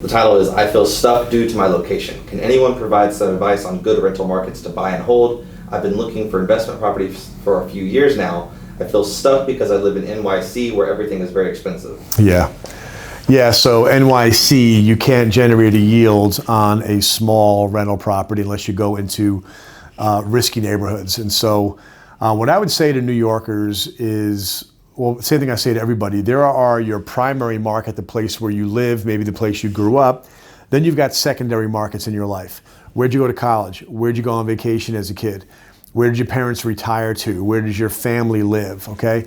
The title is I Feel Stuck Due to My Location. Can anyone provide some advice on good rental markets to buy and hold? I've been looking for investment properties for a few years now. I feel stuck because I live in NYC where everything is very expensive. Yeah, so NYC, you can't generate a yield on a small rental property unless you go into risky neighborhoods. And so what I would say to New Yorkers is, well, same thing I say to everybody, there are your primary market, the place where you live, maybe the place you grew up. Then you've got secondary markets in your life. Where'd you go to college? Where'd you go on vacation as a kid? Where did your parents retire to? Where does your family live, okay?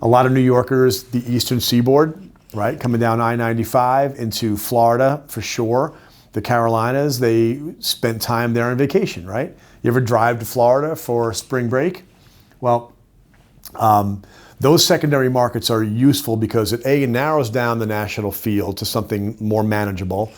A lot of New Yorkers, the Eastern Seaboard, right? Coming down I-95 into Florida for sure. The Carolinas, they spent time there on vacation, right? You ever drive to Florida for spring break? Well, those secondary markets are useful because it narrows down the national field to something more manageable.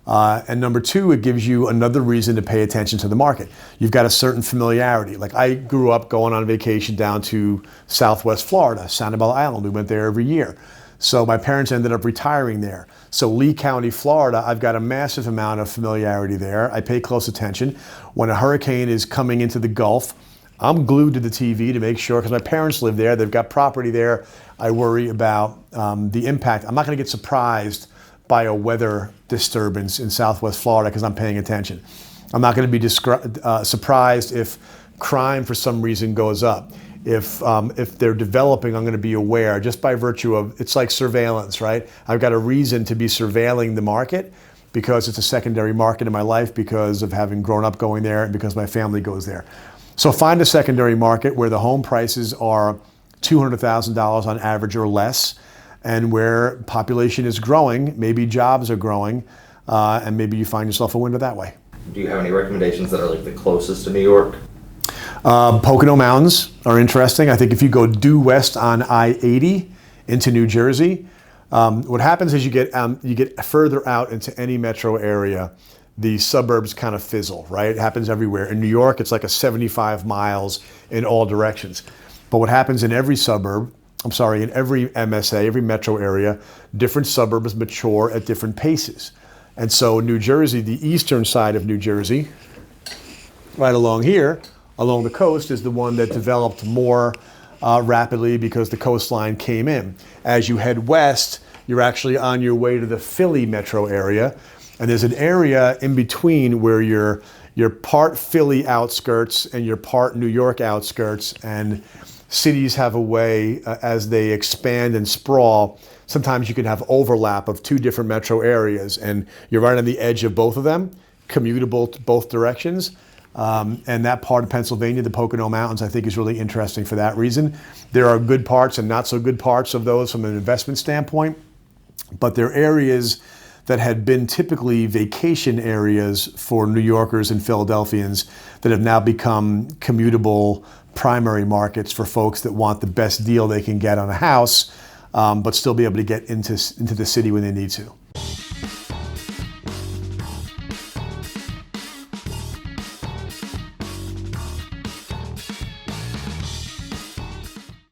And number two, it gives you another reason to pay attention to the market. You've got a certain familiarity. Like I grew up going on vacation down to Southwest Florida, Sanibel Island. We went there every year. So my parents ended up retiring there. So Lee County, Florida, I've got a massive amount of familiarity there. I pay close attention. When a hurricane is coming into the Gulf, I'm glued to the TV to make sure, because my parents live there, they've got property there. I worry about the impact. I'm not going to get surprised by a weather disturbance in Southwest Florida because I'm paying attention. I'm not going to be surprised if crime for some reason goes up. If they're developing, I'm going to be aware just by virtue of, it's like surveillance, right? I've got a reason to be surveilling the market because it's a secondary market in my life because of having grown up going there and because my family goes there. So find a secondary market where the home prices are $200,000 on average or less, and where population is growing, maybe jobs are growing, and maybe you find yourself a window that way. Do you have any recommendations that are like the closest to New York? Pocono Mountains are interesting. I think if you go due west on I-80 into New Jersey, what happens is you get further out into any metro area, the suburbs kind of fizzle, right? It happens everywhere. In New York, it's like a 75 miles in all directions. But what happens in every suburb, in every MSA, every metro area, different suburbs mature at different paces. And so New Jersey, the eastern side of New Jersey, right along here, along the coast, is the one that developed more rapidly because the coastline came in. As you head west, you're actually on your way to the Philly metro area. And there's an area in between where you're part Philly outskirts and you're part New York outskirts, and cities have a way, as they expand and sprawl, sometimes you can have overlap of two different metro areas, and you're right on the edge of both of them, commutable to both directions. And that part of Pennsylvania, the Pocono Mountains, I think is really interesting for that reason. There are good parts and not so good parts of those from an investment standpoint, but they're areas that had been typically vacation areas for New Yorkers and Philadelphians that have now become commutable primary markets for folks that want the best deal they can get on a house, but still be able to get into the city when they need to.